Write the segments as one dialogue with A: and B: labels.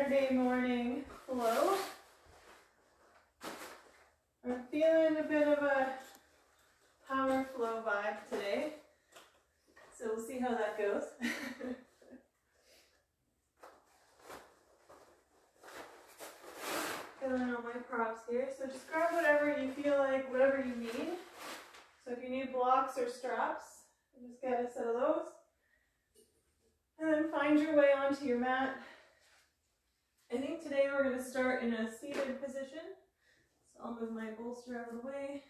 A: Saturday morning flow. I'm feeling a bit of a power flow vibe today, so we'll see how that goes. Filling out my props here, so just grab whatever you feel like, whatever you need. So if you need blocks or straps, just get a set of those. And then find your way onto your mat. I think today we're going to start in a seated position. So I'll move my bolster out of the way.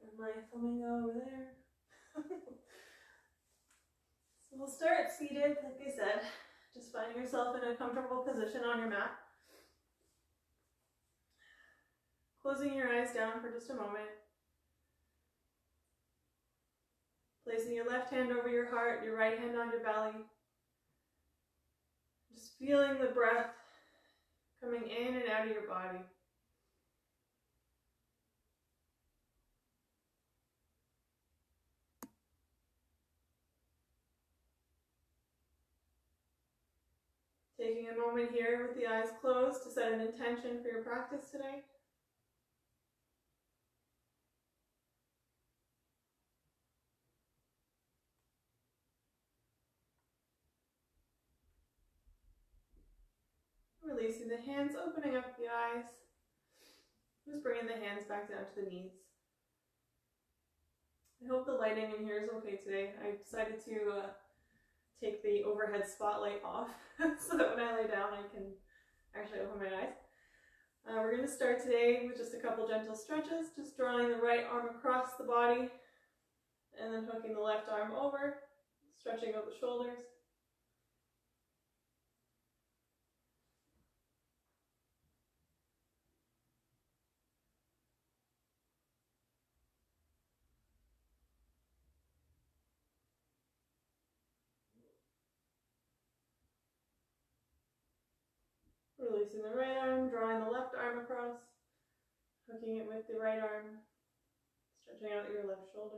A: And my flamingo over there. So we'll start seated, like I said. Just find yourself in a comfortable position on your mat. Closing your eyes down for just a moment. Placing your left hand over your heart, your right hand on your belly. Just feeling the breath coming in and out of your body. Taking a moment here with the eyes closed to set an intention for your practice today. Releasing the hands, opening up the eyes. Just bringing the hands back down to the knees. I hope the lighting in here is okay today. I decided to take the overhead spotlight off so that when I lay down I can actually open my eyes. We're going to start today with just a couple gentle stretches, just drawing the right arm across the body and then hooking the left arm over, stretching out the shoulders. Releasing the right arm, drawing the left arm across, hooking it with the right arm, stretching out your left shoulder.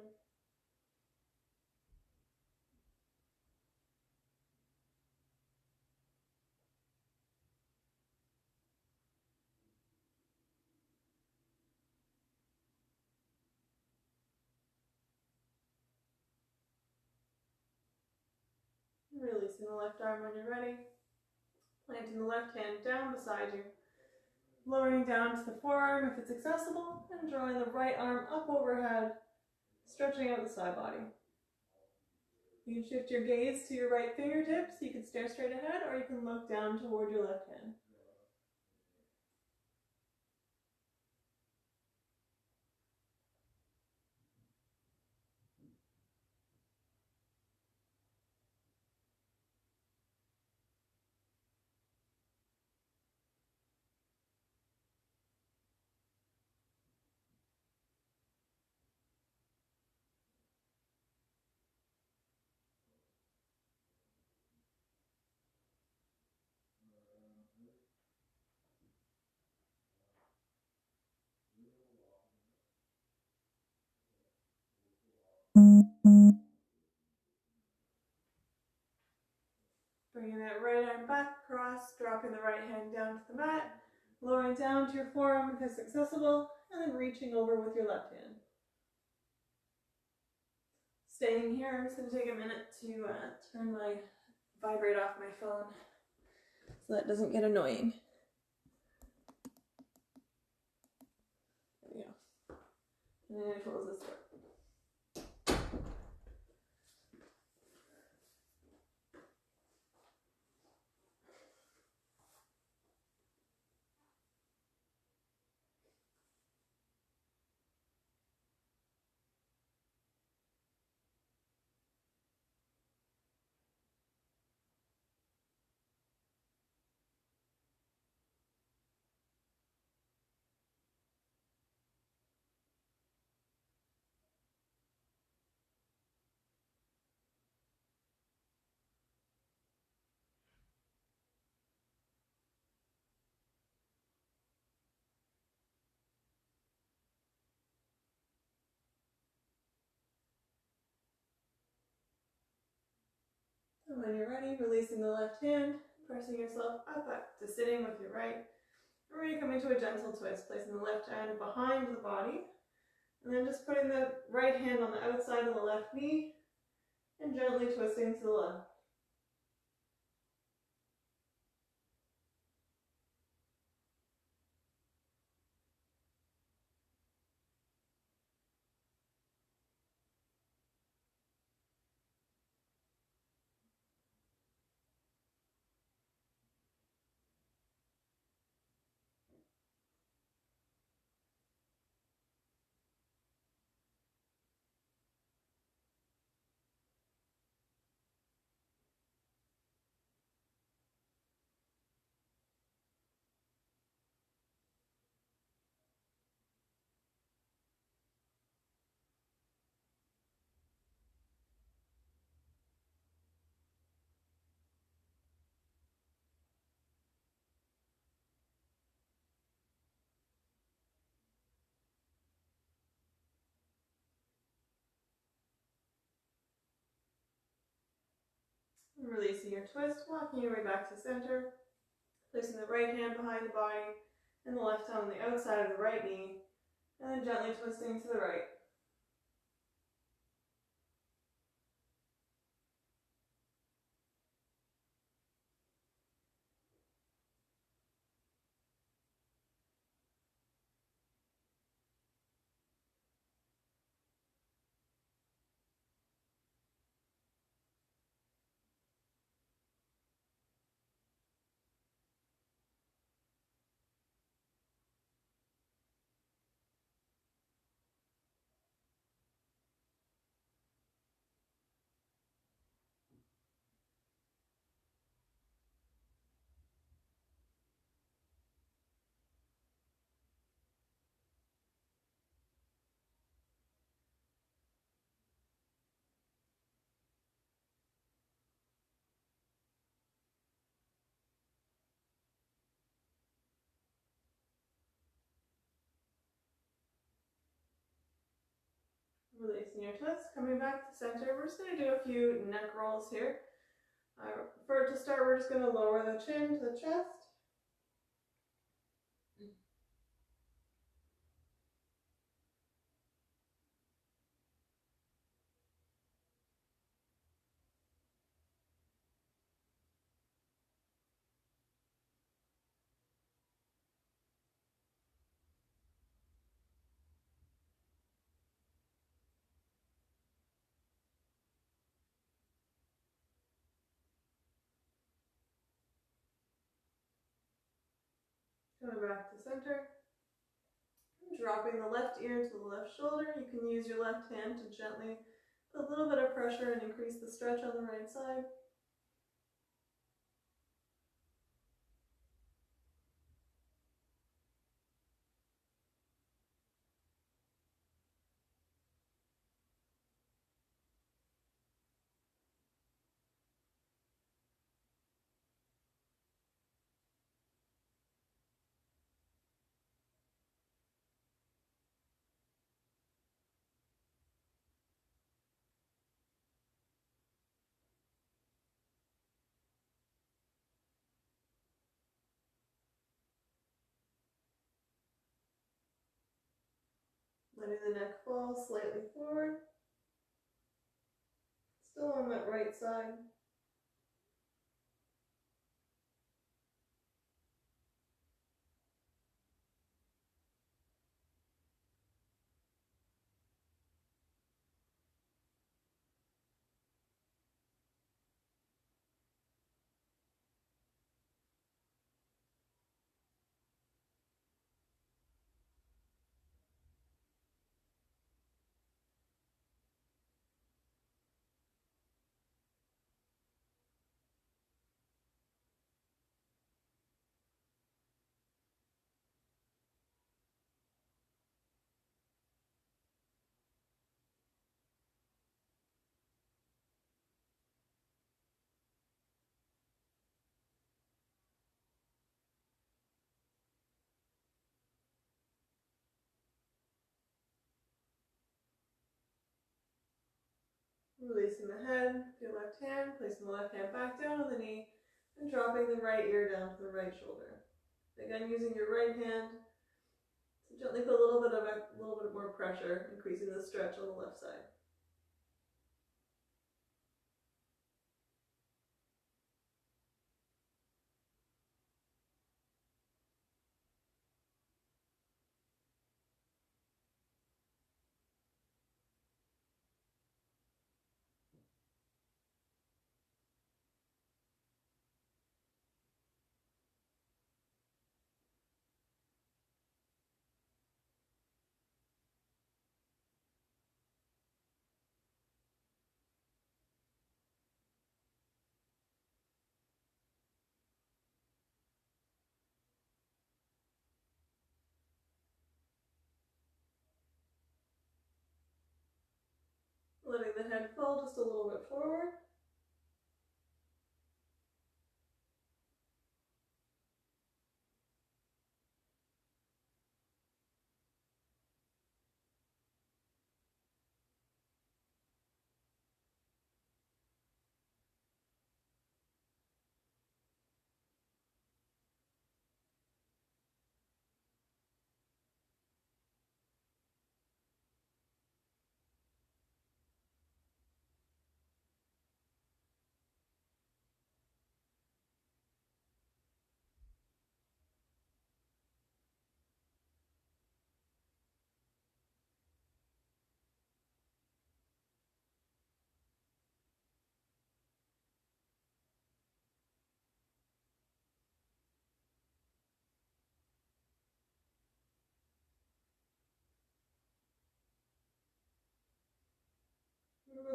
A: Releasing the left arm when you're ready. Planting the left hand down beside you. Lowering down to the forearm if it's accessible, and drawing the right arm up overhead, stretching out the side body. You can shift your gaze to your right fingertips. You can stare straight ahead, or you can look down toward your left hand. Bringing that right arm back across, dropping the right hand down to the mat, lowering down to your forearm if it's accessible, and then reaching over with your left hand. Staying here, I'm just going to take a minute to turn my vibrate off my phone so that doesn't get annoying. There we go. And then I close this door. And when you're ready, releasing the left hand, pressing yourself up back to sitting with your right. We're going to come into a gentle twist, placing the left hand behind the body, and then just putting the right hand on the outside of the left knee, and gently twisting to the left. Releasing your twist, walking your way back to center, placing the right hand behind the body and the left hand on the outside of the right knee, and then gently twisting to the right. Releasing your twist, coming back to center. We're just going to do a few neck rolls here. To start, we're just going to lower the chin to the chest. Coming back to center. Dropping the left ear to the left shoulder. You can use your left hand to gently put a little bit of pressure and increase the stretch on the right side. Letting the neck fall slightly forward. Still on that right side. Releasing the head with your left hand, placing the left hand back down on the knee, and dropping the right ear down to the right shoulder. Again, using your right hand to gently put a little bit more pressure, increasing the stretch on the left side. Letting the head fall just a little bit forward.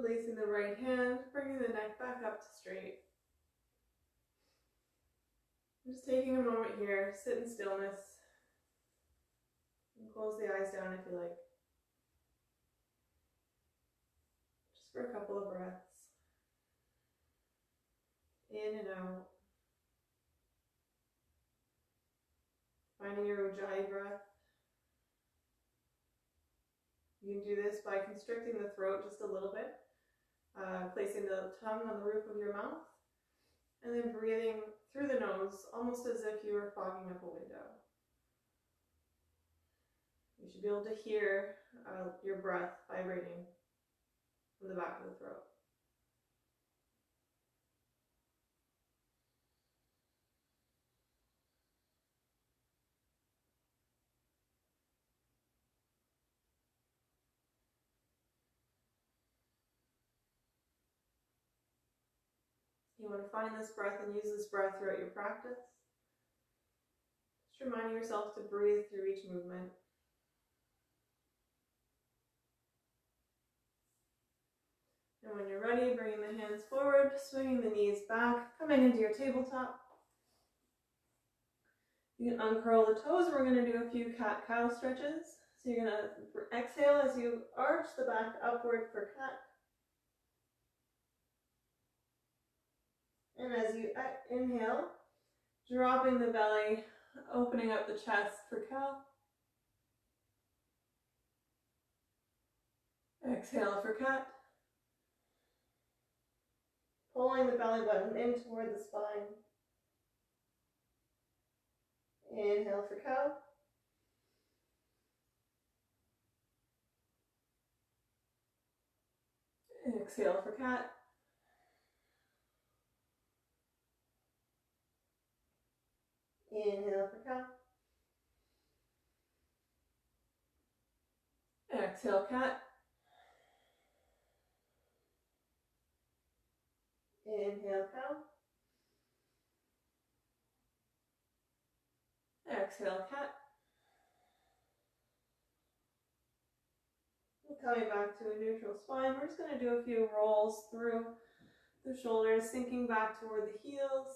A: Releasing the right hand, bringing the neck back up to straight. Just taking a moment here, sit in stillness, and close the eyes down if you like. Just for a couple of breaths. In and out. Finding your Ujjayi breath. You can do this by constricting the throat just a little bit, placing the tongue on the roof of your mouth, and then breathing through the nose, almost as if you were fogging up a window. You should be able to hear your breath vibrating from the back of the throat. You want to find this breath and use this breath throughout your practice. Just reminding yourself to breathe through each movement. And when you're ready, bringing the hands forward, swinging the knees back, coming into your tabletop. You can uncurl the toes. We're going to do a few cat-cow stretches. So you're going to exhale as you arch the back upward for cat. And as you inhale, dropping the belly, opening up the chest for cow. Exhale for cat. Pulling the belly button in toward the spine. Inhale for cow. Exhale for cat. Inhale for cow. Exhale cat. Inhale cow. Exhale cat. Coming back to a neutral spine, we're just going to do a few rolls through the shoulders, sinking back toward the heels,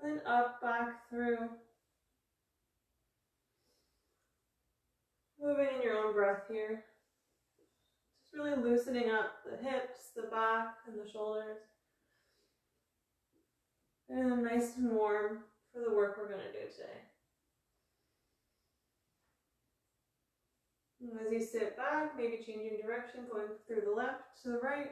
A: and then up, back, through. Moving in your own breath here. Just really loosening up the hips, the back, and the shoulders. And then nice and warm for the work we're going to do today. And as you sit back, maybe changing direction, going through the left to the right,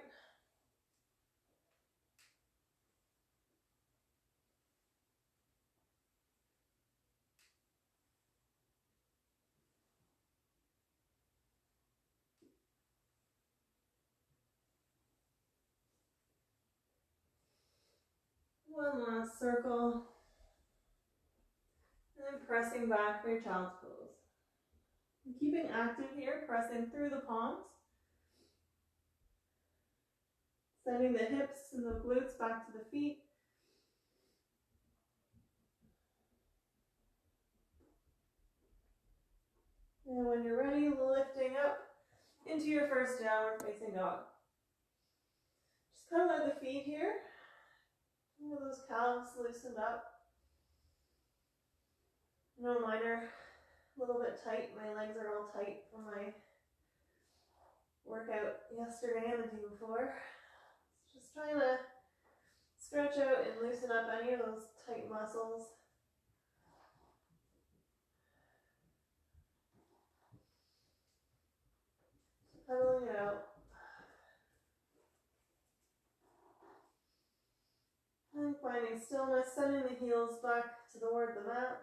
A: One last circle. And then pressing back for your child's pose. And keeping active here, pressing through the palms. Sending the hips and the glutes back to the feet. And when you're ready, lifting up into your first downward facing dog. Just kind of let the feet here. Get those calves loosened up. No, mine are a little bit tight. My legs are all tight from my workout yesterday and the day before. Just trying to stretch out and loosen up any of those tight muscles. Pedaling it out. And finding stillness, sending the heels back toward the mat.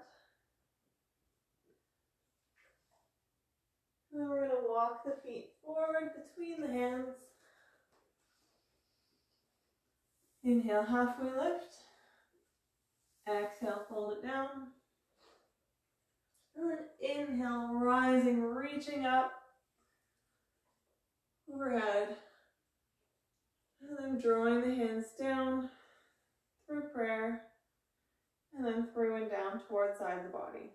A: And then we're going to walk the feet forward between the hands. Inhale, halfway lift. Exhale, fold it down. And then inhale, rising, reaching up. Overhead. And then drawing the hands down through prayer. And then through and down towards side of the body.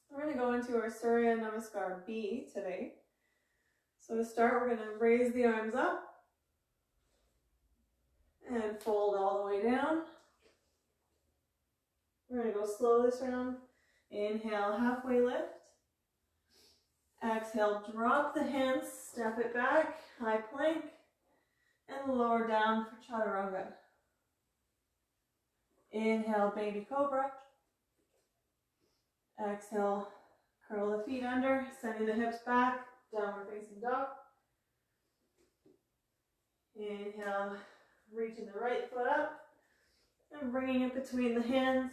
A: We're going to go into our Surya Namaskar B today. So to start, we're going to raise the arms up and fold all the way down. We're going to go slow this round. Inhale, halfway lift. Exhale, drop the hands, step it back, high plank, and lower down for chaturanga. Inhale, baby cobra. Exhale, curl the feet under, sending the hips back, downward facing dog. Inhale, reaching the right foot up and bringing it between the hands.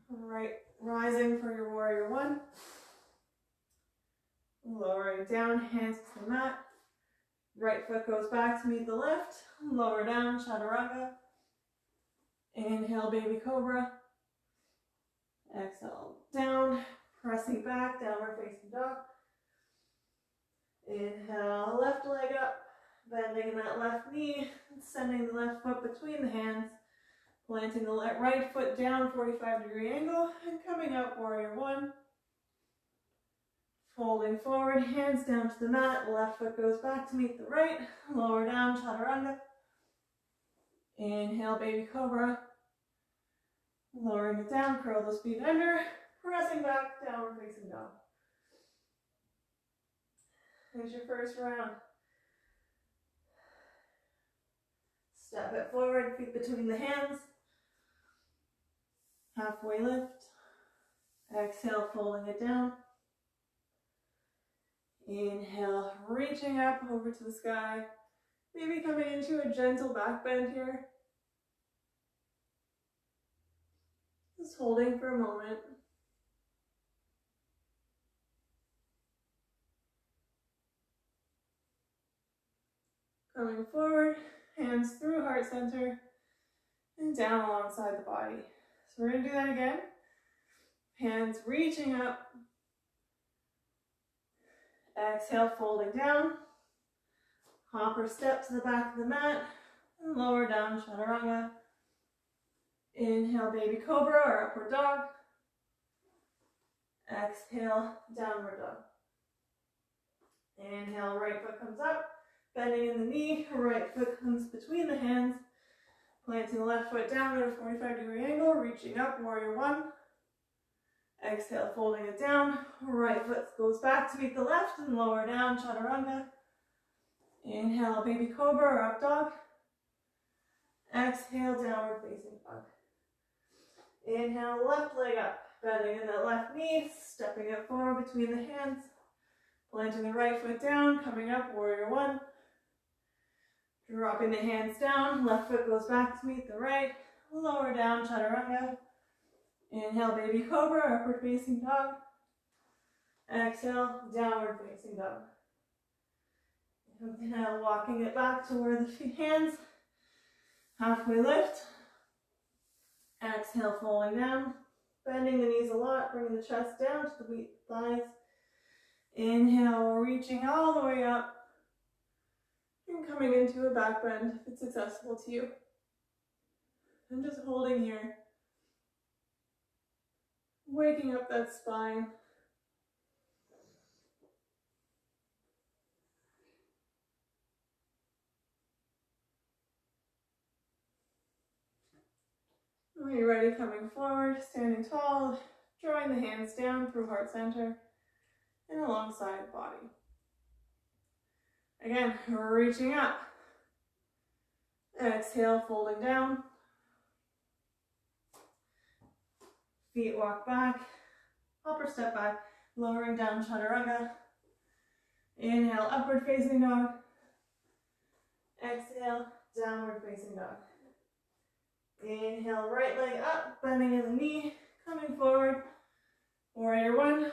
A: Right, rising for your warrior one. Lowering down, hands to the mat. Right foot goes back to meet the left. Lower down, chaturanga. Inhale, baby cobra. Exhale, down, pressing back, downward facing dog. Inhale, left leg up, bending that left knee, sending the left foot between the hands, planting the right foot down, 45-degree angle, and coming up, warrior one. Folding forward, hands down to the mat, left foot goes back to meet the right, lower down, chaturanga. Inhale, baby cobra. Lowering it down, curl those feet under, pressing back, downward facing dog. Here's your first round. Step it forward, feet between the hands. Halfway lift. Exhale, folding it down. Inhale, reaching up over to the sky. Maybe coming into a gentle back bend here. Just holding for a moment. Coming forward, hands through heart center and down alongside the body. So we're going to do that again. Hands reaching up. Exhale, folding down. Hopper step to the back of the mat and lower down, chaturanga. Inhale, baby cobra or upward dog. Exhale, downward dog. Inhale, right foot comes up, bending in the knee, right foot comes between the hands, planting the left foot down at a 45-degree angle, reaching up, warrior one. Exhale, folding it down, right foot goes back to meet the left and lower down, chaturanga. Inhale, baby cobra or up dog. Exhale, downward facing dog. Inhale, left leg up, bending in that left knee, stepping it forward between the hands, planting the right foot down, coming up, warrior one. Dropping the hands down, left foot goes back to meet the right, lower down, chaturanga. Inhale, baby cobra, upward facing dog. Exhale, downward facing dog. Now walking it back toward the hands, Halfway lift. Exhale, falling down. Bending the knees a lot, bringing the chest down to the thighs. Inhale, reaching all the way up. And coming into a back bend if it's accessible to you. And just holding here. Waking up that spine. When you're ready, coming forward, standing tall, drawing the hands down through heart center and alongside the body. Again, reaching up. Exhale, folding down. Feet walk back, upper step back, lowering down chaturanga. Inhale, upward facing dog. Exhale, downward facing dog. Inhale, right leg up, bending in the knee, coming forward. Warrior one.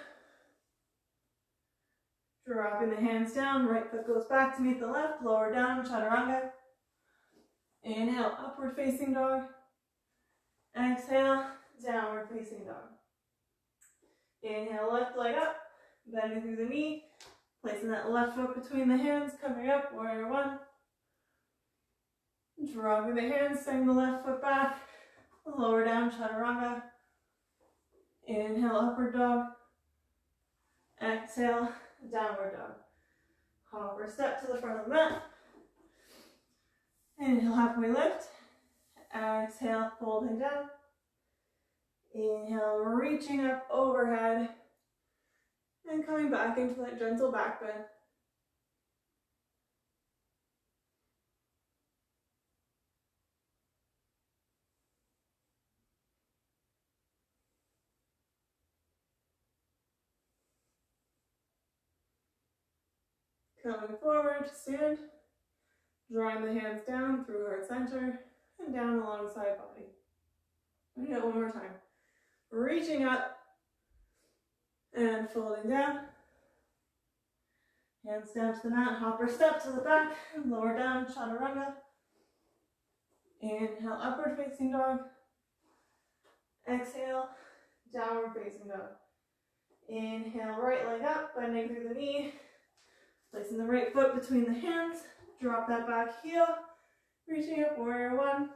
A: Dropping the hands down, right foot goes back to meet the left, lower down, chaturanga. Inhale, upward facing dog. Exhale, downward facing dog. Inhale, left leg up, bending through the knee, placing that left foot between the hands, coming up, warrior one. Dropping the hands, sending the left foot back, lower down, chaturanga. Inhale, upward dog. Exhale, downward dog. Hopper step to the front of the mat. Inhale, halfway lift. Exhale, folding down. Inhale, reaching up overhead. And coming back into that gentle back bend. Coming forward to stand, drawing the hands down through heart center and down alongside body. We do it one more time. Reaching up and folding down. Hands down to the mat, hopper step to the back, lower down, chaturanga. Inhale, upward facing dog. Exhale, downward facing dog. Inhale, right leg up, bending through the knee. Placing the right foot between the hands, drop that back heel, reaching up, warrior one.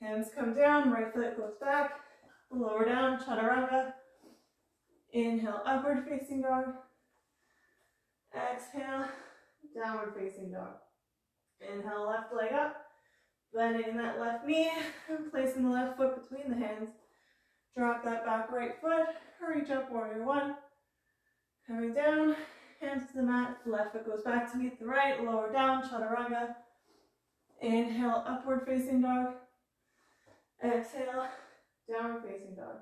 A: Hands come down, right foot goes back, lower down, chaturanga. Inhale, upward facing dog. Exhale, downward facing dog. Inhale, left leg up, bending that left knee, and placing the left foot between the hands. Drop that back right foot, reach up, warrior one. Coming down. Hands to the mat, left foot goes back to meet the right, lower down, chaturanga. Inhale, upward facing dog. Exhale, downward facing dog.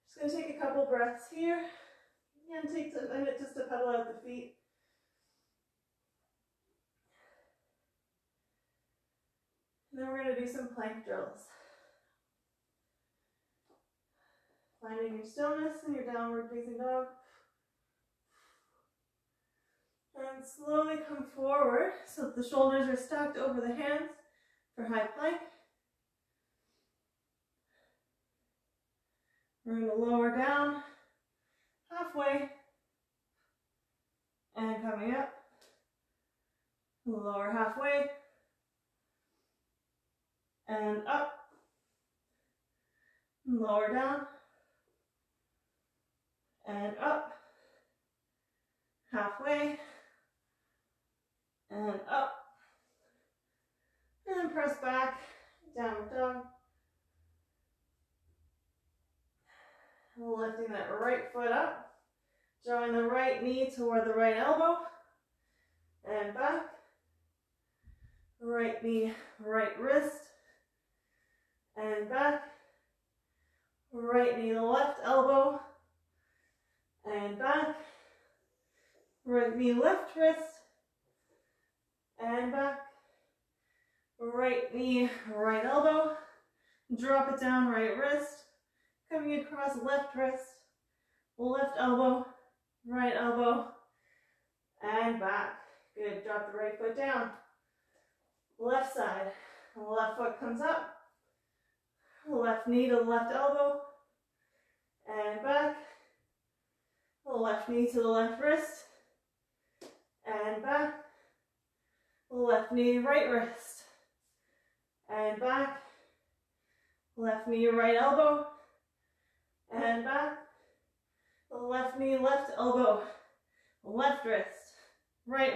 A: Just going to take a couple breaths here. And take a minute just to pedal out the feet. And then we're going to do some plank drills. Finding your stillness in your downward facing dog. And slowly come forward so that the shoulders are stacked over the hands for high plank. We're going to lower down halfway and coming up. Lower halfway and up. Lower down and up. Halfway. And up, and then press back, downward dog. Lifting that right foot up, drawing the right knee toward the right elbow, and back. Right knee, right wrist, and back. Right knee, left elbow, and back. Right knee, left wrist, and back. Right knee, right elbow. Drop it down, right wrist. Coming across left wrist, left elbow, and back. Good, drop the right foot down. Left side. The left foot comes up. The left knee to the left elbow. And back. The left knee to the left wrist. And back. The left knee, right wrist. And back. Left knee, right elbow. And back. The left knee, left elbow. Left wrist. Right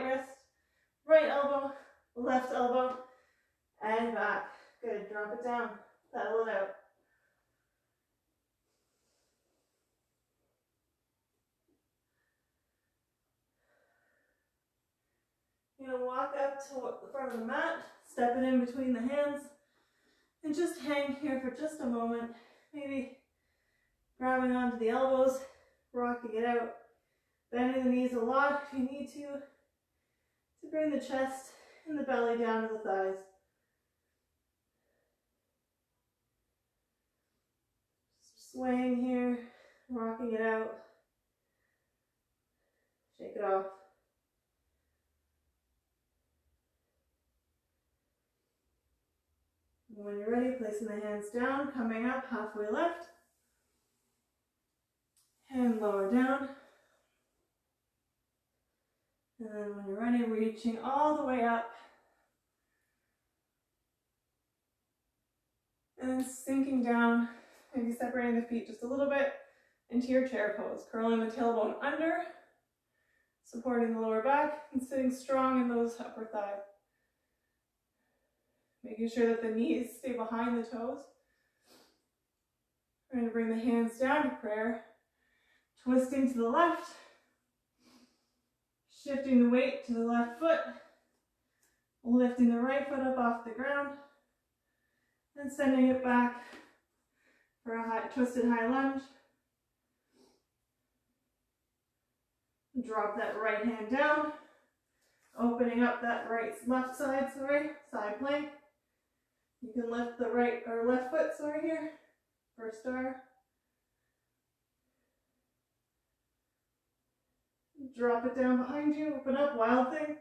A: elbow, left elbow, and back. Good, drop it down, pedal it out. You're gonna walk up to the front of the mat, step it in between the hands, and just hang here for just a moment. Maybe grabbing onto the elbows, rocking it out, bending the knees a lot if you need to bring the chest and the belly down to the thighs. Just swaying here, rocking it out. Shake it off. And when you're ready, placing the hands down, coming up halfway left, and lower down. And then when you're ready, reaching all the way up. And then sinking down, maybe separating the feet just a little bit into your chair pose. Curling the tailbone under, supporting the lower back, and sitting strong in those upper thighs. Making sure that the knees stay behind the toes. We're going to bring the hands down to prayer. Twisting to the left. Shifting the weight to the left foot, lifting the right foot up off the ground, and sending it back for a twisted high lunge. Drop that right hand down, opening up that left side, side plank. You can lift the right or left foot, here, for a star. Drop it down behind you, open up, wild thing.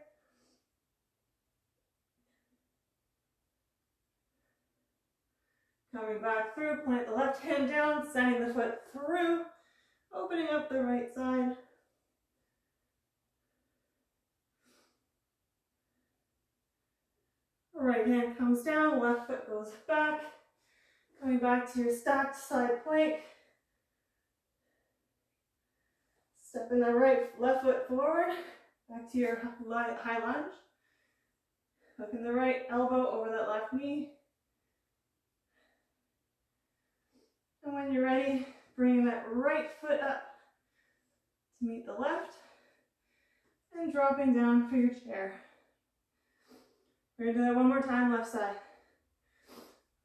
A: Coming back through, plant the left hand down, sending the foot through, opening up the right side. Right hand comes down, left foot goes back. Coming back to your stacked side plank. Stepping the left foot forward, back to your high lunge. Hooking the right elbow over that left knee. And when you're ready, bringing that right foot up to meet the left. And dropping down for your chair. We're going to do that one more time, left side.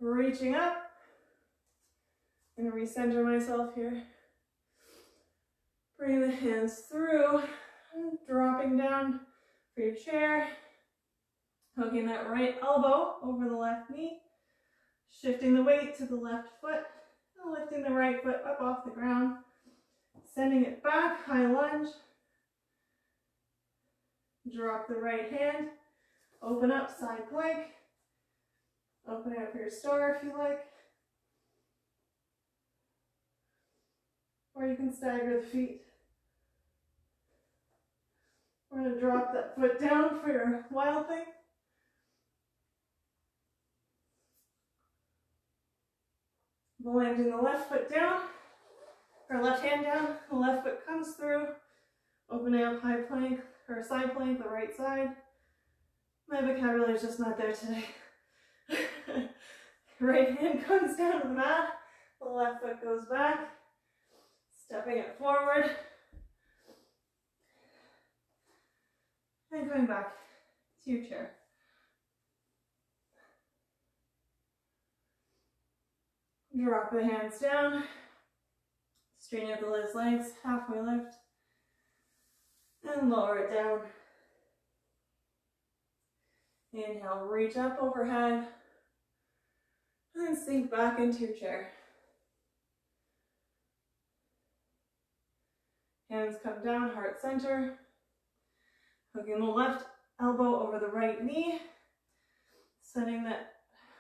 A: Reaching up. I'm going to recenter myself here. Bring the hands through, and dropping down for your chair. Hooking that right elbow over the left knee. Shifting the weight to the left foot. And lifting the right foot up off the ground. Sending it back, high lunge. Drop the right hand. Open up, side plank. Open up your star if you like. Or you can stagger the feet. We're going to drop that foot down for your wild thing. Landing the left foot down, or left hand down, the left foot comes through, opening up high plank, or side plank, the right side. My vocabulary is just not there today. Right hand comes down to the mat, the left foot goes back, stepping it forward, and going back to your chair. Drop the hands down, straighten out the legs, halfway lift, and lower it down. Inhale, reach up overhead, and then sink back into your chair. Hands come down, heart center. Hooking the left elbow over the right knee. Sending that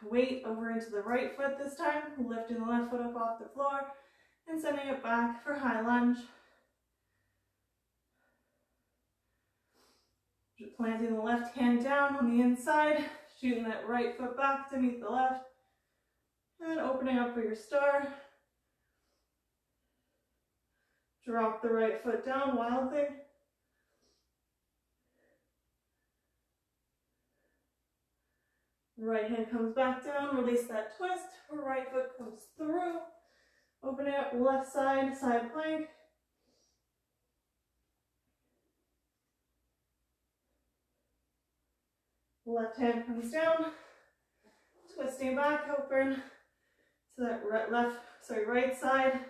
A: weight over into the right foot this time, lifting the left foot up off the floor and sending it back for high lunge. Planting the left hand down on the inside, shooting that right foot back to meet the left, and opening up for your star. Drop the right foot down, wild thing. Right hand comes back down, release that twist. Right foot comes through. Opening up left side, side plank. Left hand comes down, twisting back, open to that right side.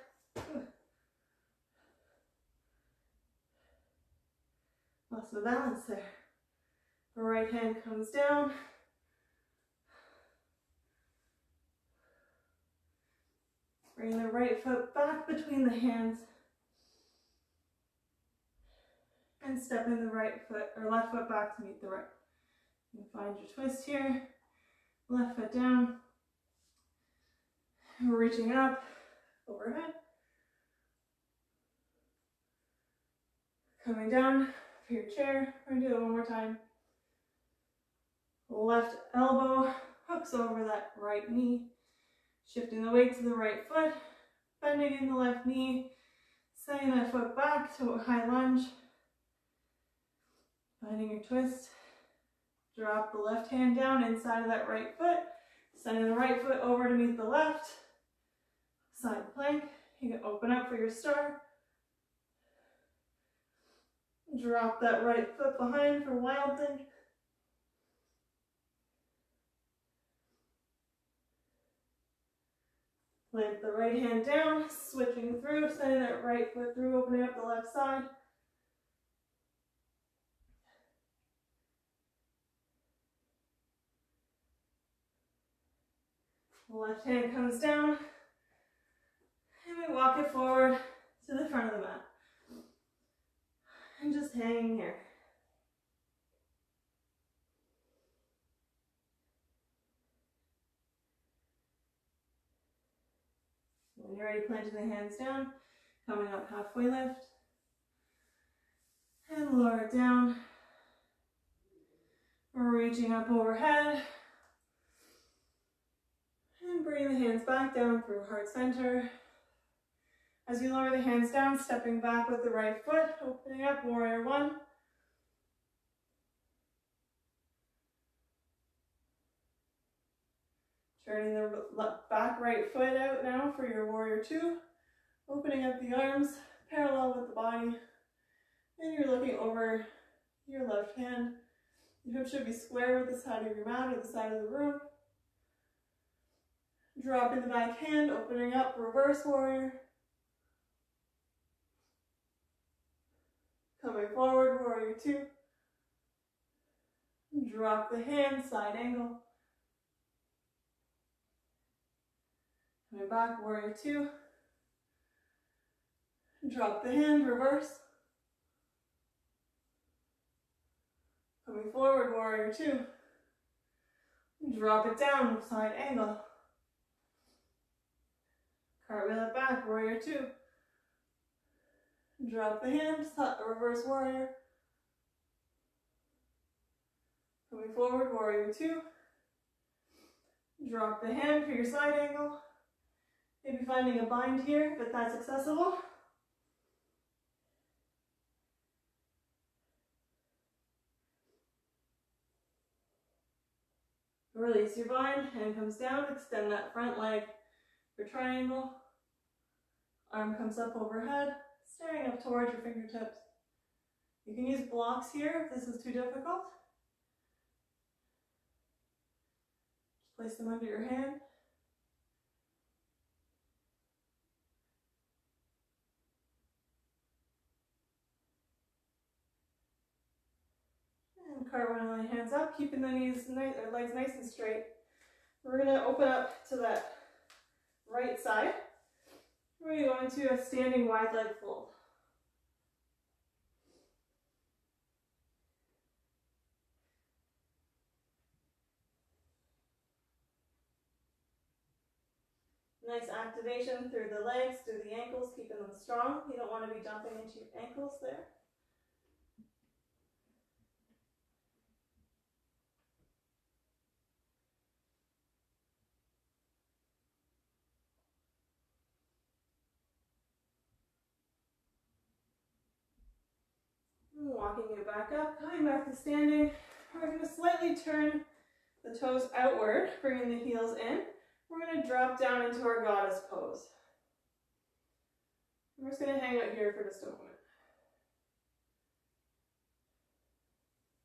A: Lost my balance there. The right hand comes down. Bring the right foot back between the hands. And stepping the right foot or left foot back to meet the right. You find your twist here. Left foot down. Reaching up, overhead. Coming down for your chair. We're gonna do it one more time. Left elbow hooks over that right knee. Shifting the weight to the right foot. Bending in the left knee. Sending that foot back to a high lunge. Finding your twist. Drop the left hand down inside of that right foot. Sending the right foot over to meet the left. Side plank. You can open up for your star. Drop that right foot behind for wild thing. Plant the right hand down, switching through, sending that right foot through, opening up the left side. The left hand comes down, and we walk it forward to the front of the mat. And just hanging here. When you're ready, planting the hands down, coming up halfway lift, and lower it down. Reaching up overhead, and bring the hands back down through heart center. As you lower the hands down, stepping back with the right foot, opening up, warrior one. Turning the back right foot out now for your warrior two. Opening up the arms, parallel with the body. And you're looking over your left hand. Your hip should be square with the side of your mat or the side of the room. Dropping the back hand, opening up, reverse warrior. Coming forward, warrior two. Drop the hand, side angle. Coming back, warrior two. Drop the hand, reverse. Coming forward, warrior two. Drop it down, side angle. Cartwheel it back, warrior two. Drop the hand, reverse warrior. Coming forward, warrior two. Drop the hand for your side angle. Maybe finding a bind here, but that's accessible. Release your bind, hand comes down, extend that front leg for triangle. Arm comes up overhead, staring up towards your fingertips. You can use blocks here if this is too difficult. Just place them under your hand. And cartwheel the hands up, keeping the knees or legs nice and straight. We're going to open up to that right side. We're going to go into a standing wide leg fold. Nice activation through the legs, through the ankles, keeping them strong. You don't want to be jumping into your ankles there. Walking it back up, coming back to standing. We're going to slightly turn the toes outward, bringing the heels in. We're going to drop down into our goddess pose. We're just going to hang out here for just a moment.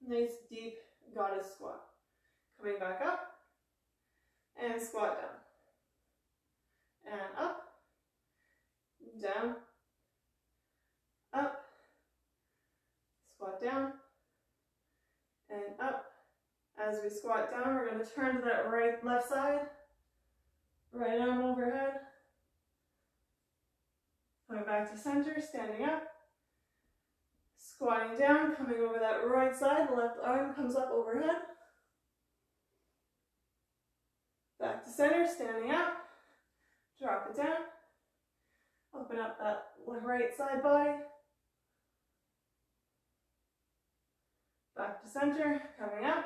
A: Nice deep goddess squat. Coming back up and squat down. And up, down, up, squat down, and up. As we squat down, we're going to turn to that left side, right arm overhead. Coming back to center, standing up, squatting down, coming over that right side, the left arm comes up overhead. Back to center, standing up, drop it down, open up that right side body. Back to center, coming up,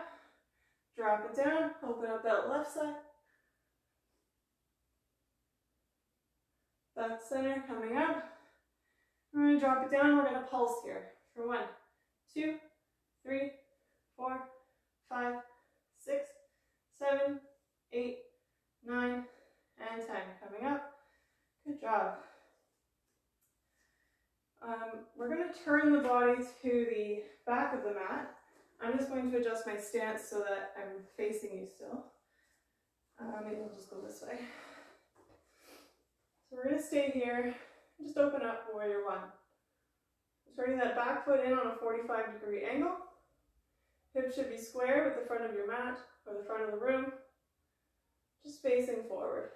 A: drop it down, open up that left side. Back to center, coming up. We're going to drop it down, we're going to pulse here for 1, 2, 3, 4, 5, 6, 7, 8, 9, and 10. Coming up. Good job. We're going to turn the body to the back of the mat. I'm just going to adjust my stance so that I'm facing you still. Maybe I'll just go this way. So we're going to stay here. Just open up warrior 1. Turning that back foot in on a 45-degree angle. Hips should be square with the front of your mat or the front of the room. Just facing forward.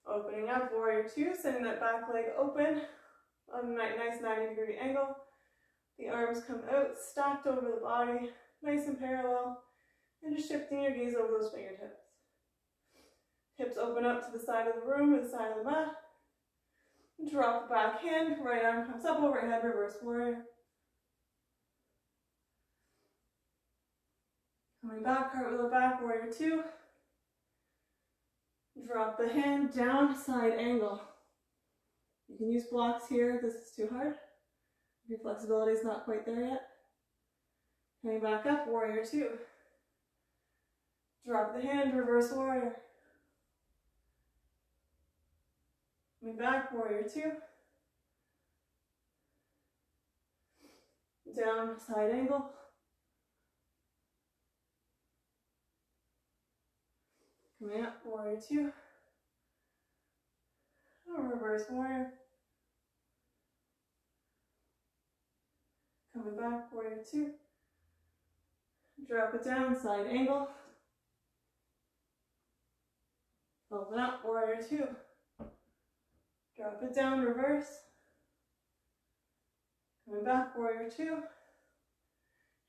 A: Opening up, warrior 2, sending that back leg open on a nice 90-degree angle. The arms come out, stacked over the body, nice and parallel, and just shifting your gaze over those fingertips. Hips open up to the side of the room or the side of the mat. Drop the back hand, right arm comes up overhead, reverse warrior. Coming back, cartwheel back, warrior 2. Drop the hand down, side angle. You can use blocks here if this is too hard. If your flexibility is not quite there yet. Coming back up, warrior 2. Drop the hand, reverse warrior. Coming back, warrior 2. Down, side angle. Coming up, warrior 2. Reverse warrior. Coming back, warrior 2. Drop it down, side angle. Open up, warrior 2. Drop it down, reverse. Coming back, warrior 2.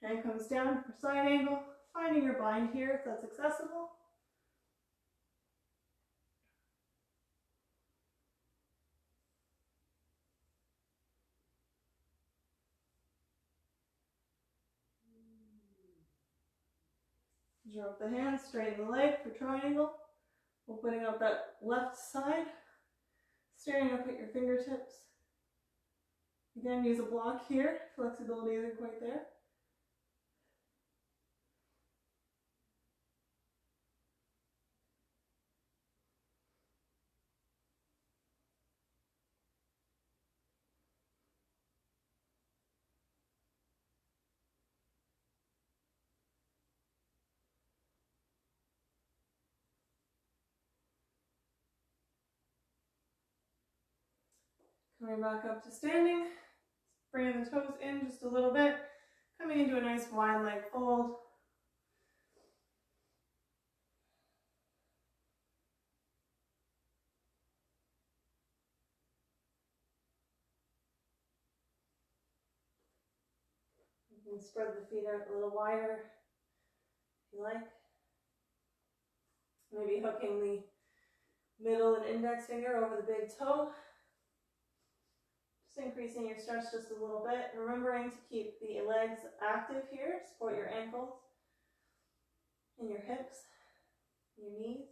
A: Hand comes down for side angle. Finding your bind here if that's accessible. Drop the hand, straighten the leg for triangle. Opening up that left side. Staring up at your fingertips. Again, use a block here. Flexibility isn't quite there. Coming back up to standing, bringing the toes in just a little bit, coming into a nice wide leg fold. You can spread the feet out a little wider if you like. Maybe hooking the middle and index finger over the big toe. Just increasing your stretch just a little bit. Remembering to keep the legs active here. Support your ankles and your hips, your knees.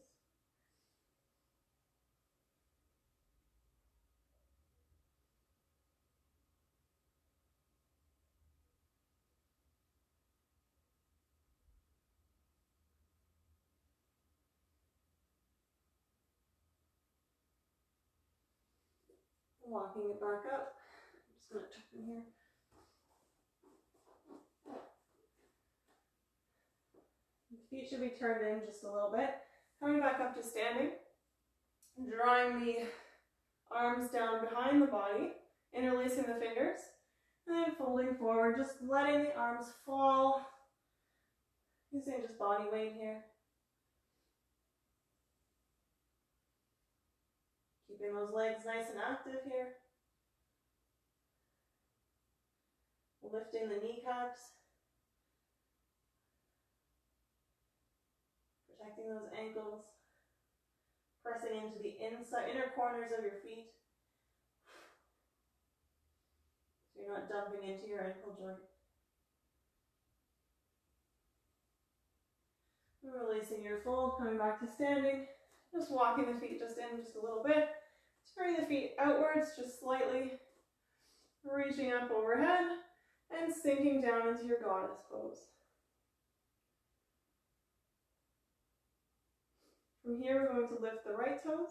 A: Walking it back up. I'm just going to tuck in here. The feet should be turned in just a little bit. Coming back up to standing. Drawing the arms down behind the body. Interlacing the fingers. And then folding forward. Just letting the arms fall. Using just body weight here. Keeping those legs nice and active here. Lifting the kneecaps. Protecting those ankles. Pressing into the inner corners of your feet. So you're not dumping into your ankle joint. Releasing your fold, coming back to standing. Just walking the feet just in just a little bit. Turning the feet outwards just slightly. Reaching up overhead and sinking down into your goddess pose. From here, we're going to lift the right toes.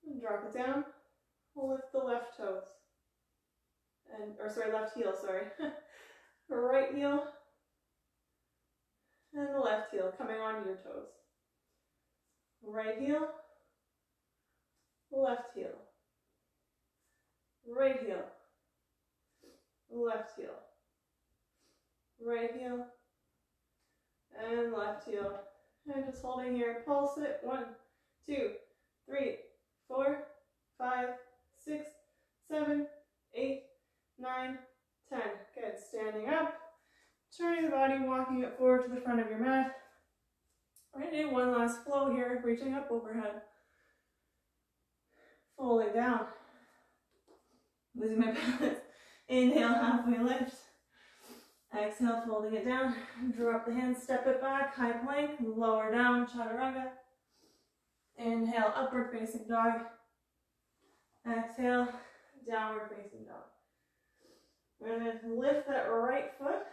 A: And drop it down. We'll lift the left toes. Left heel, sorry. Right heel. And the left heel coming onto your toes. Right heel. Left heel. Right heel. Left heel. Right heel. And left heel. And just holding here, pulse it. 1, 2, 3, 4, 5, 6, 7, 8, 9, 10. Good. Standing up. Turning the body, walking it forward to the front of your mat. We're going to do one last flow here, reaching up overhead. Folding down. Losing my balance. Inhale, halfway lift. Exhale, folding it down. Draw up the hands, step it back, high plank, lower down, chaturanga. Inhale, upward facing dog. Exhale, downward facing dog. We're going to lift that right foot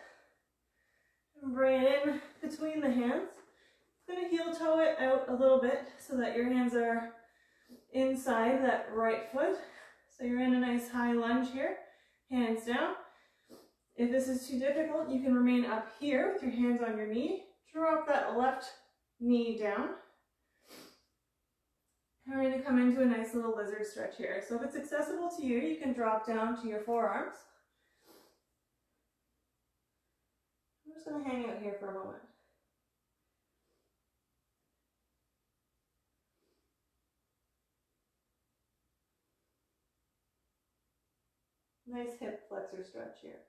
A: and bring it in between the hands. I'm going to heel toe it out a little bit so that your hands are inside that right foot. So you're in a nice high lunge here, hands down. If this is too difficult, you can remain up here with your hands on your knee. Drop that left knee down. And we're going to come into a nice little lizard stretch here. So if it's accessible to you, you can drop down to your forearms. I'm just going to hang out here for a moment. Nice hip flexor stretch here.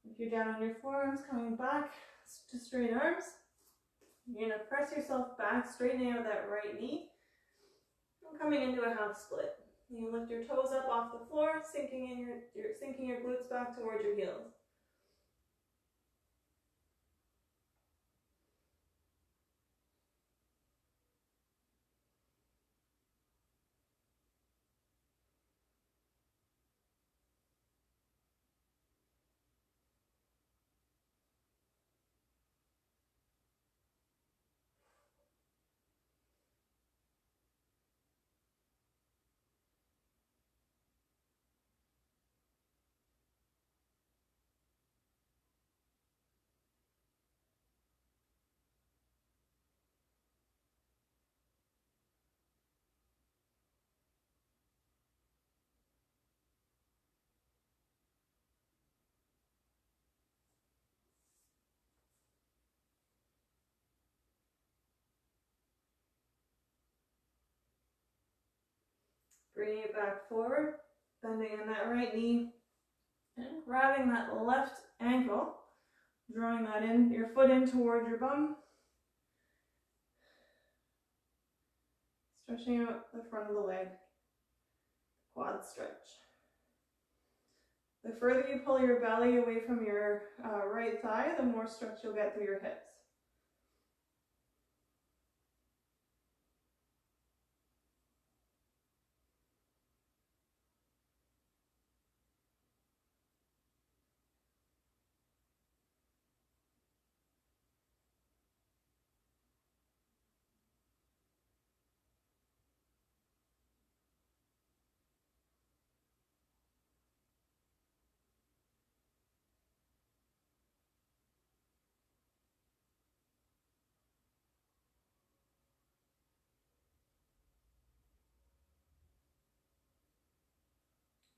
A: If you're down on your forearms, coming back to straight arms, you're going to press yourself back, straightening out that right knee, and coming into a half split. You can lift your toes up off the floor, sinking your glutes back towards your heels. Bringing it back forward, bending in that right knee, and grabbing that left ankle, drawing that in, your foot in towards your bum. Stretching out the front of the leg, quad stretch. The further you pull your belly away from your right thigh, the more stretch you'll get through your hips.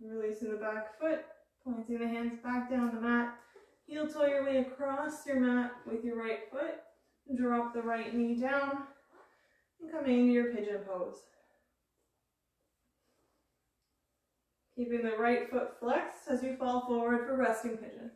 A: Releasing the back foot, pointing the hands back down the mat. Heel toe your way across your mat with your right foot. Drop the right knee down and coming into your pigeon pose. Keeping the right foot flexed as you fall forward for resting pigeon.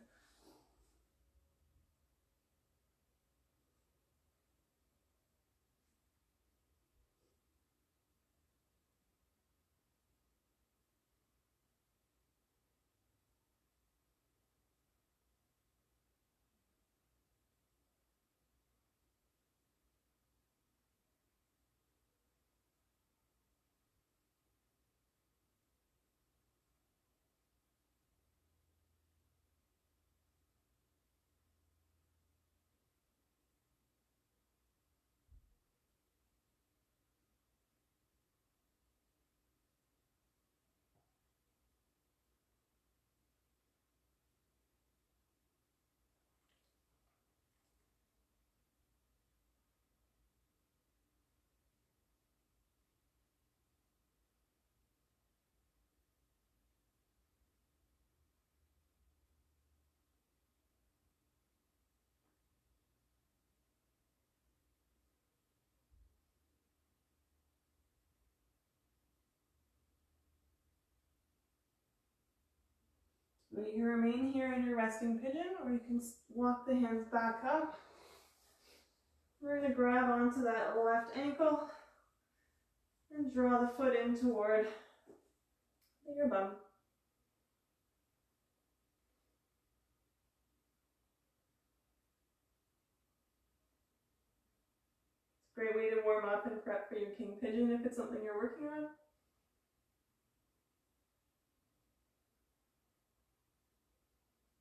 A: You can remain here in your resting pigeon, or you can walk the hands back up. We're going to grab onto that left ankle and draw the foot in toward your bum. It's a great way to warm up and prep for your king pigeon if it's something you're working on.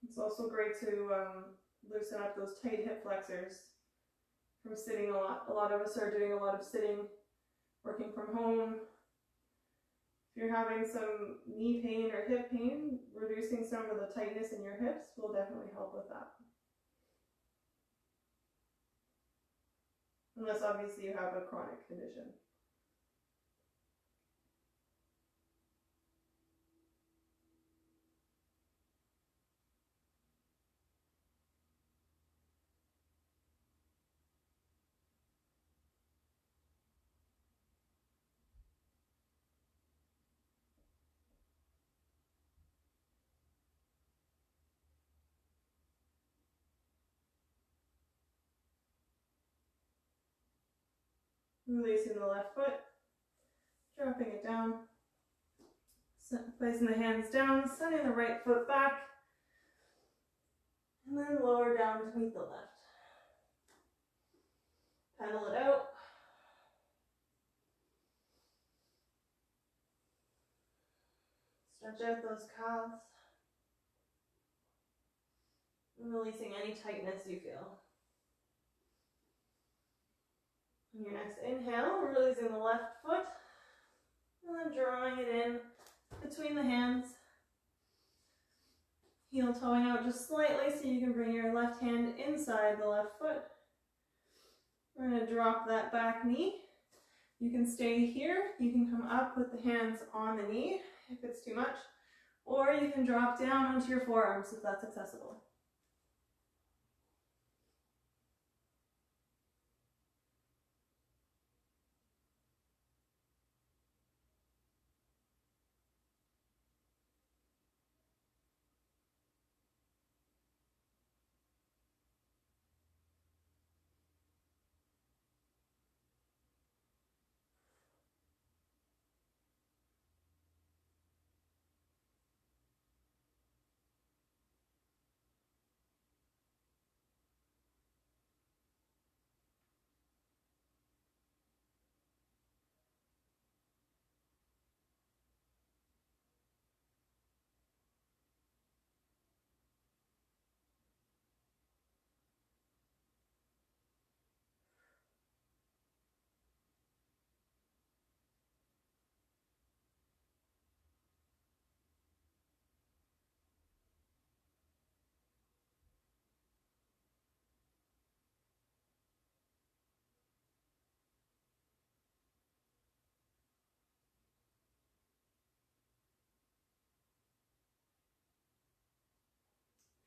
A: It's also great to loosen up those tight hip flexors from sitting a lot. A lot of us are doing a lot of sitting, working from home. If you're having some knee pain or hip pain, reducing some of the tightness in your hips will definitely help with that. Unless obviously you have a chronic condition. Releasing the left foot, dropping it down, placing the hands down, sending the right foot back, and then lower down to meet the left. Pedal it out. Stretch out those calves. And releasing any tightness you feel. On your next inhale, releasing the left foot, and then drawing it in between the hands. Heel toeing out just slightly so you can bring your left hand inside the left foot. We're going to drop that back knee. You can stay here. You can come up with the hands on the knee if it's too much, or you can drop down onto your forearms if that's accessible.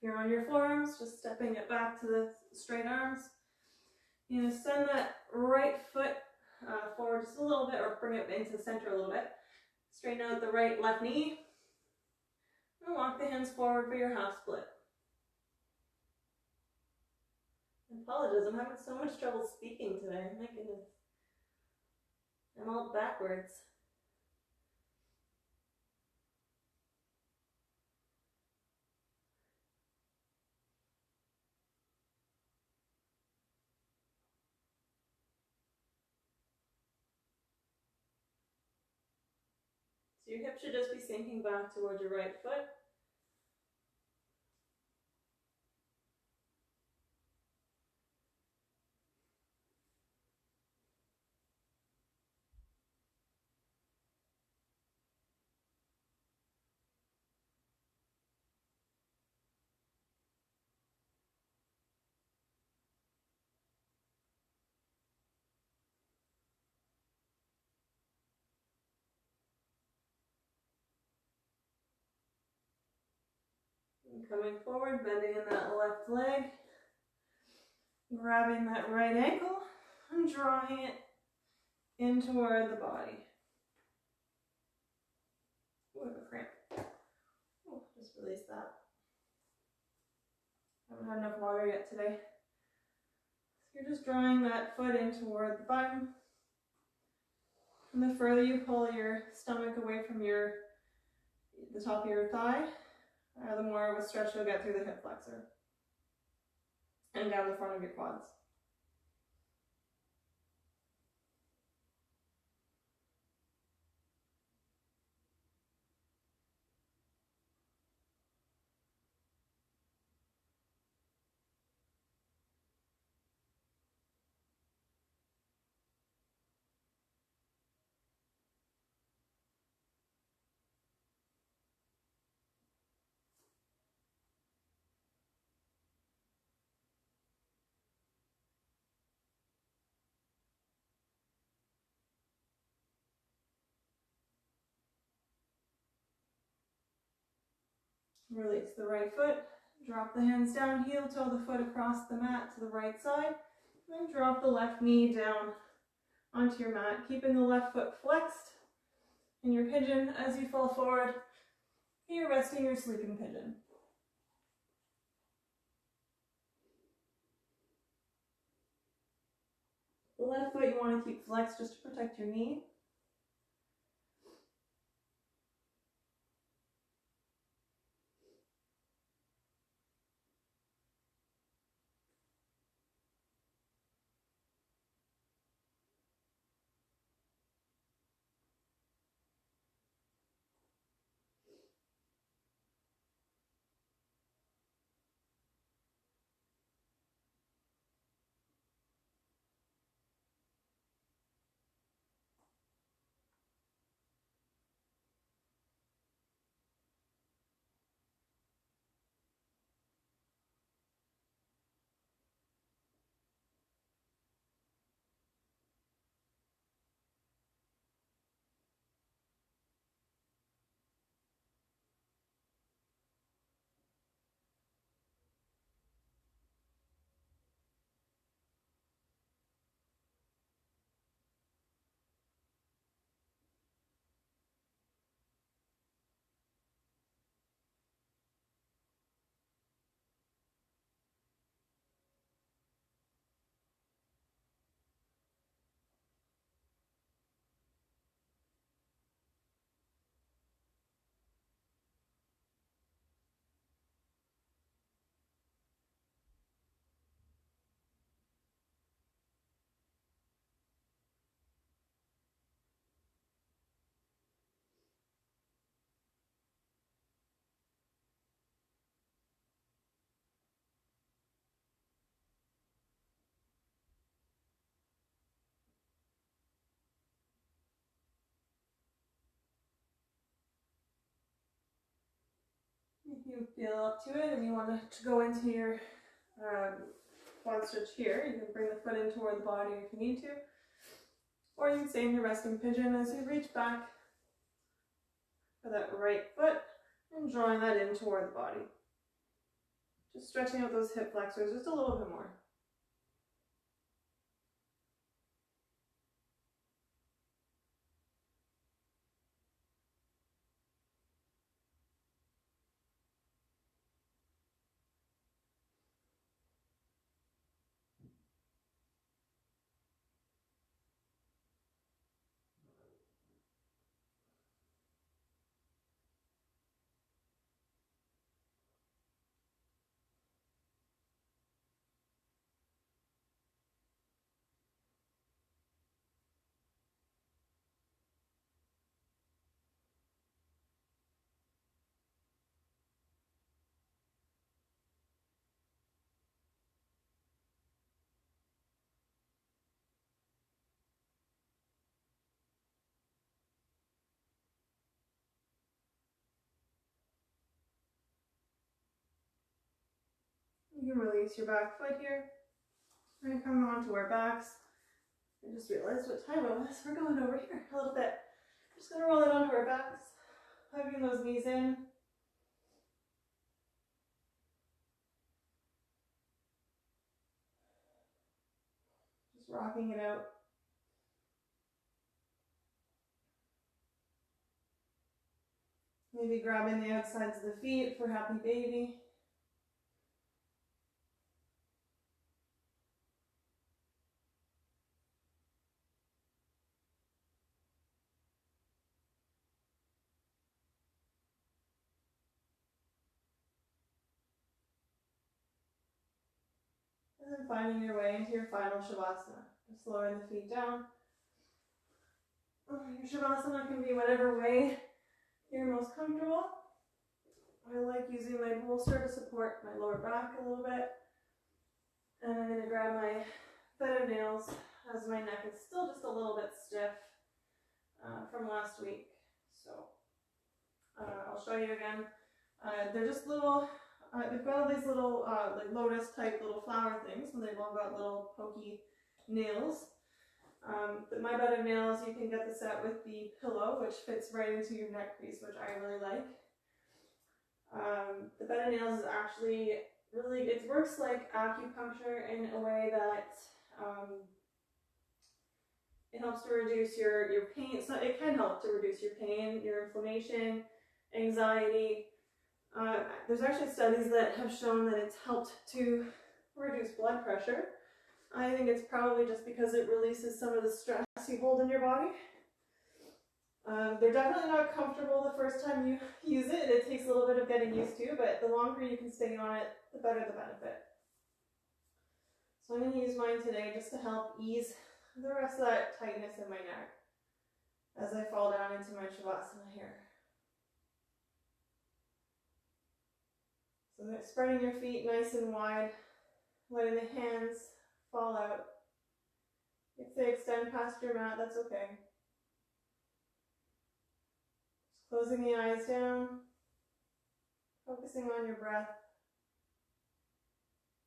A: If you're on your forearms, just stepping it back to the straight arms. You're going to send that right foot forward just a little bit, or bring it into the center a little bit. Straighten out the right left knee. And walk the hands forward for your half split. I apologize, I'm having so much trouble speaking today. My goodness. I'm all backwards. So your hip should just be sinking back towards your right foot. And coming forward, bending in that left leg, grabbing that right ankle and drawing it in toward the body. Ooh, I have a cramp. Oh, just release that. Haven't had enough water yet today. So you're just drawing that foot in toward the bottom. And the further you pull your stomach away from the top of your thigh, the more of a stretch you'll get through the hip flexor and down the front of your quads. Release the right foot, drop the hands down, heel toe the foot across the mat to the right side, then drop the left knee down onto your mat, keeping the left foot flexed in your pigeon as you fall forward. You're resting your sleeping pigeon. The left foot you want to keep flexed just to protect your knee. If you feel up to it and you want to go into your quad stretch here, you can bring the foot in toward the body if you need to. Or you can stay in your resting pigeon as you reach back for that right foot and drawing that in toward the body. Just stretching out those hip flexors just a little bit more. You can release your back foot here. We're going to come on to our backs. I just realized what time it was. We're going over here a little bit. Just going to roll it onto our backs, hugging those knees in. Just rocking it out. Maybe grabbing the outsides of the feet for happy baby. And then finding your way into your final Shavasana. Just lowering the feet down. Your Shavasana can be whatever way you're most comfortable. I like using my bolster to support my lower back a little bit. And I'm going to grab my bed of nails as my neck is still just a little bit stiff from last week. So I'll show you again. They're just little, they've got all these little like lotus type little flower things, and they've all got little pokey nails. But my bed of nails, you can get the set with the pillow, which fits right into your neck crease, which I really like. The bed of nails is actually really, it works like acupuncture in a way that it helps to reduce your pain. So it can help to reduce your pain, your inflammation, anxiety. There's actually studies that have shown that it's helped to reduce blood pressure. I think it's probably just because it releases some of the stress you hold in your body. They're definitely not comfortable the first time you use it. It takes a little bit of getting used to, but the longer you can stay on it, the better the benefit. So I'm going to use mine today just to help ease the rest of that tightness in my neck as I fall down into my Shavasana here. So spreading your feet nice and wide, letting the hands fall out. If they extend past your mat, that's okay. Just closing the eyes down, focusing on your breath,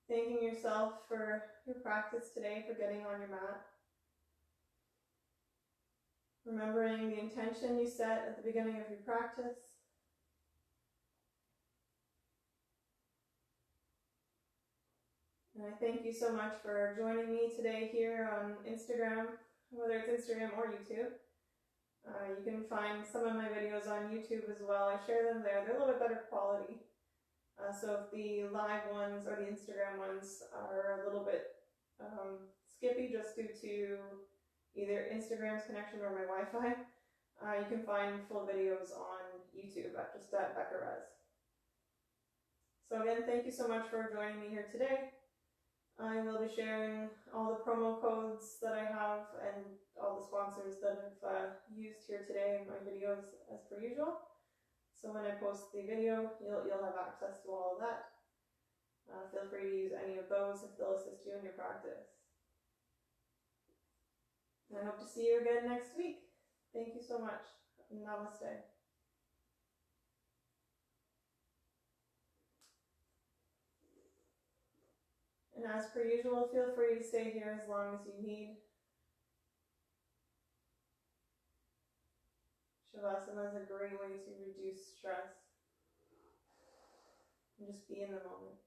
A: thanking yourself for your practice today, for getting on your mat. Remembering the intention you set at the beginning of your practice. And I thank you so much for joining me today here on Instagram, whether it's Instagram or YouTube. You can find some of my videos on YouTube as well. I share them there. They're a little bit better quality. So if the live ones or the Instagram ones are a little bit skippy just due to either Instagram's connection or my Wi-Fi, you can find full videos on YouTube just at Becca Rez. So again, thank you so much for joining me here today. I will be sharing all the promo codes that I have and all the sponsors that I've used here today in my videos as per usual. So when I post the video, you'll have access to all of that. Feel free to use any of those if they'll assist you in your practice. And I hope to see you again next week. Thank you so much. Namaste. And as per usual, feel free to stay here as long as you need. Shavasana is a great way to reduce stress and just be in the moment.